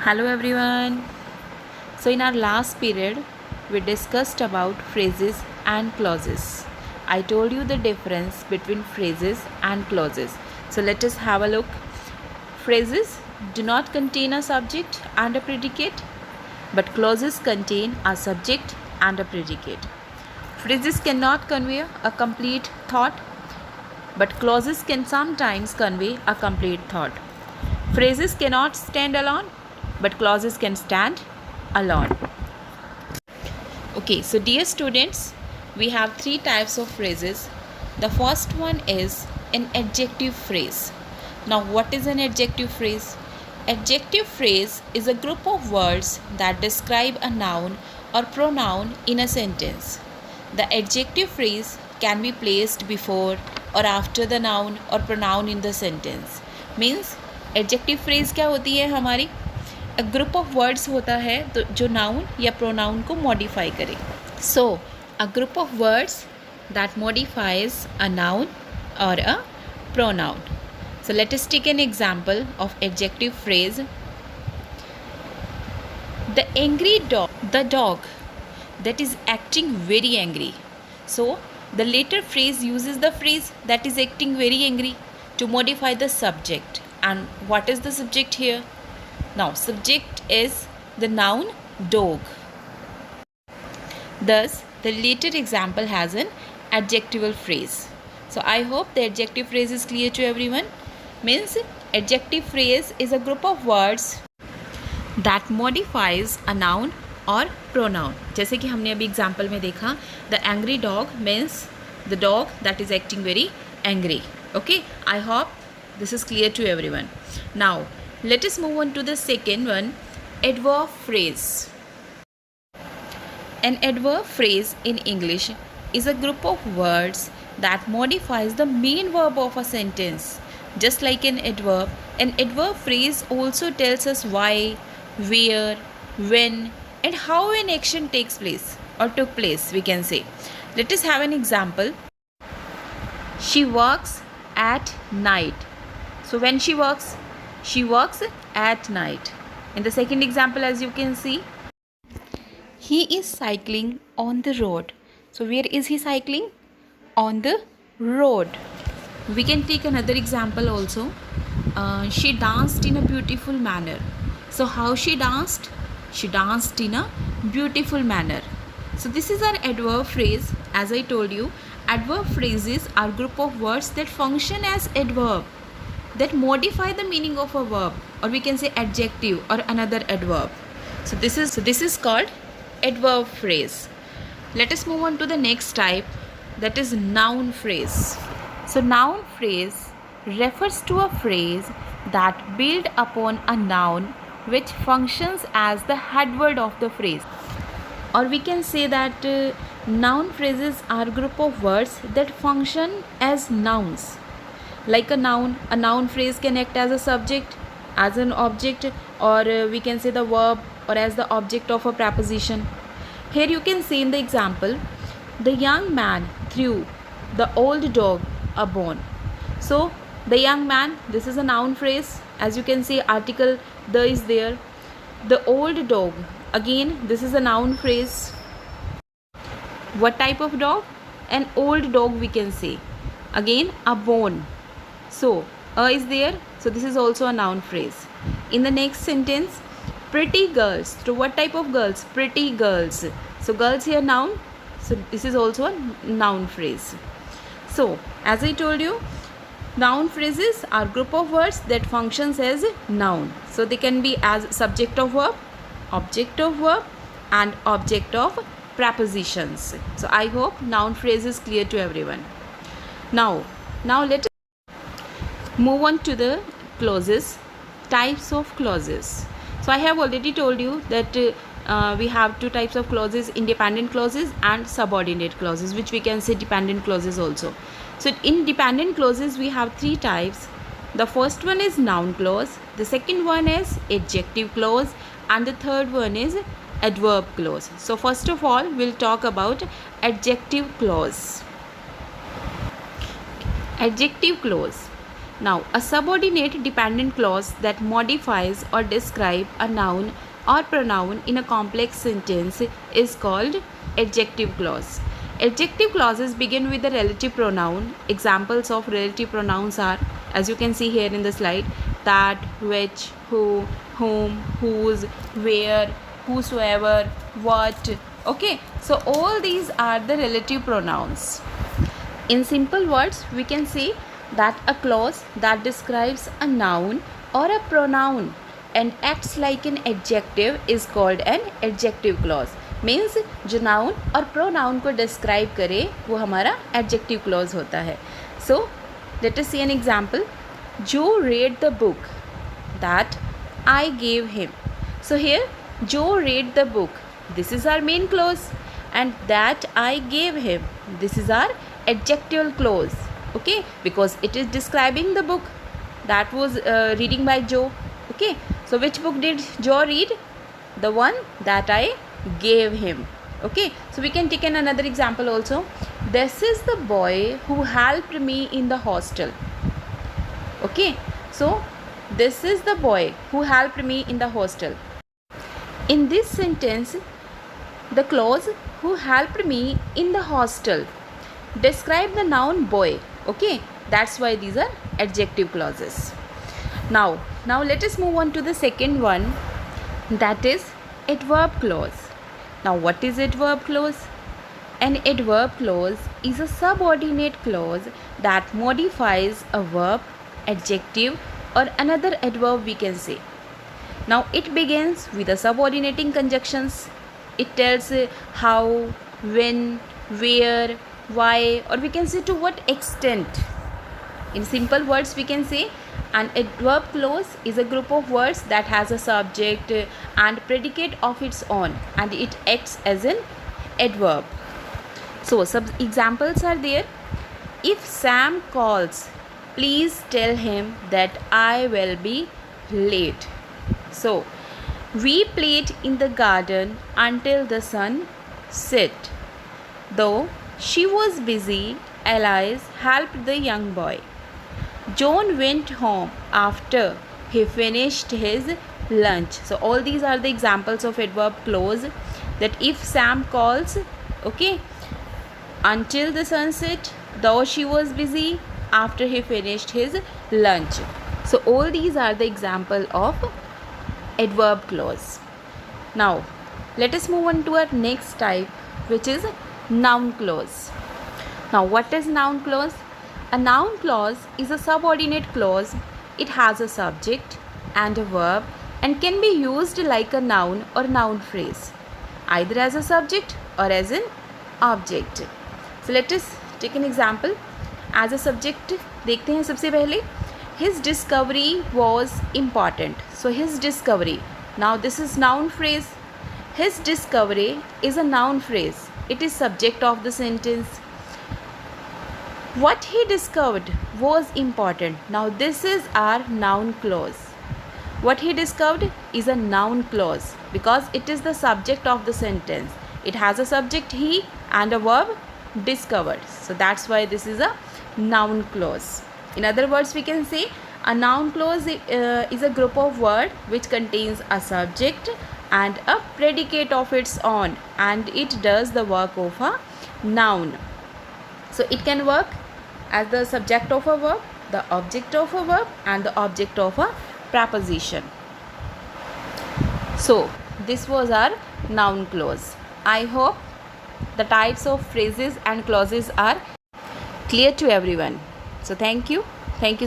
Hello everyone. So in our last period we discussed about phrases and clauses. I told you the difference between phrases and clauses. So let us have a look. Phrases do not contain a subject and a predicate, but clauses contain a subject and a predicate. Phrases cannot convey a complete thought, but clauses can sometimes convey a complete thought. Phrases cannot stand alone, but clauses can stand alone. Okay, so dear students, we have three types of phrases. The first one is an adjective phrase. Now, what is an adjective phrase? Adjective phrase is a group of words that describe a noun or pronoun in a sentence. The adjective phrase can be placed before or after the noun or pronoun in the sentence. Means adjective phrase क्या होती है हमारी? A group of words होता है तो जो noun या pronoun को modify करे. So a group of words that modifies a noun or a pronoun. So let us take an example of adjective phrase. The angry dog, the dog that is acting very angry. So the later phrase uses the phrase that is acting very angry to modify the subject. And what is the subject here? Now subject is the noun dog. Thus the later example has an adjectival phrase. So I hope the adjective phrase is clear to everyone. Means adjective phrase is a group of words that modifies a noun or pronoun. जैसे कि हमने अभी example में देखा, the angry dog means the dog that is acting very angry. Okay, I hope this is clear to everyone. Now let us move on to the second one, adverb phrase. An adverb phrase in English is a group of words that modifies the main verb of a sentence. Just like an adverb phrase also tells us why, where, when, and how an action takes place or took place, we can say. Let us have an example. She works at night. So when she works at night. In the second example, as you can see, he is cycling on the road. So where is he cycling? On the road. We can take another example also. She danced in a beautiful manner. So how she danced? She danced in a beautiful manner. So this is our adverb phrase. As I told you, adverb phrases are group of words that function as adverb, that modify the meaning of a verb, or we can say adjective or another adverb. So this is called adverb phrase. Let us move on to the next type, that is noun phrase. So noun phrase refers to a phrase that builds upon a noun which functions as the head word of the phrase. Or we can say that noun phrases are a group of words that function as nouns. Like a noun phrase can act as a subject, as an object, or we can say the verb, or as the object of a preposition. Here you can see in the example, the young man threw the old dog a bone. So the young man, this is a noun phrase. As you can see, article the is there. The old dog, again this is a noun phrase. What type of dog? An old dog, we can say. Again a bone. So is there. So this is also a noun phrase. In the next sentence, pretty girls. So what type of girls? Pretty girls. So girls here noun. So this is also a noun phrase. So as I told you, noun phrases are group of words that functions as noun. So they can be as subject of verb, object of verb, and object of prepositions. So I hope noun phrase is clear to everyone. Now let us move on to the clauses, types of clauses. So I have already told you that we have two types of clauses, independent clauses and subordinate clauses, which we can say dependent clauses also. So in dependent clauses we have three types. The first one is noun clause, the second one is adjective clause, and the third one is adverb clause. So first of all we'll talk about adjective clause. Adjective clause. Now, a subordinate dependent clause that modifies or describes a noun or pronoun in a complex sentence is called adjective clause. Adjective clauses begin with the relative pronoun. Examples of relative pronouns are, as you can see here in the slide, that, which, who, whom, whose, where, whosoever, what. Okay, so all these are the relative pronouns. In simple words, we can say that a clause that describes a noun or a pronoun and acts like an adjective is called an adjective clause. Means जो noun और pronoun को describe करे वो हमारा adjective clause होता है. So let us see an example. जो read the book that I gave him. So here Joe read the book. This is our main clause, and that I gave him. This is our adjective clause. Okay, because it is describing the book that was reading by Joe. Okay, so which book did Joe read? The one that I gave him. Okay, so we can take another example also. This is the boy who helped me in the hostel. Okay, so this is the boy who helped me in the hostel. In this sentence, the clause who helped me in the hostel describe the noun boy. Okay, that's why these are adjective clauses. Now let us move on to the second one, that is adverb clause. Now what is adverb clause? An adverb clause is a subordinate clause that modifies a verb, adjective or another adverb we can say. Now it begins with the subordinating conjunctions. It tells how, when, where, why, or we can say to what extent. In simple words we can say an adverb clause is a group of words that has a subject and predicate of its own, and it acts as an adverb. So some examples are there. If Sam calls, please tell him that I will be late. So we played in the garden until the sun set. Though she was busy, Alice helped the young boy. John went home after he finished his lunch. So all these are the examples of adverb clause, that if Sam calls, okay, until the sunset, though she was busy, after he finished his lunch. So all these are the example of adverb clause. Now let us move on to our next type, which is noun clause. Now what is noun clause? A noun clause is a subordinate clause. It has a subject and a verb and can be used like a noun or noun phrase, either as a subject or as an object. So let us take an example. As a subject देखते हैं सबसे पहले. His discovery was important. So his discovery. Now this is noun phrase. His discovery is a noun phrase. It is subject of the sentence. What he discovered was important. Now this is our noun clause. What he discovered is a noun clause because it is the subject of the sentence. It has a subject he and a verb discovered. So that's why this is a noun clause. In other words, we can say a noun clause is a group of words which contains a subject and a predicate of its own, and it does the work of a noun. So it can work as the subject of a verb, the object of a verb and the object of a preposition. So this was our noun clause. I hope the types of phrases and clauses are clear to everyone. So thank you. Thank you.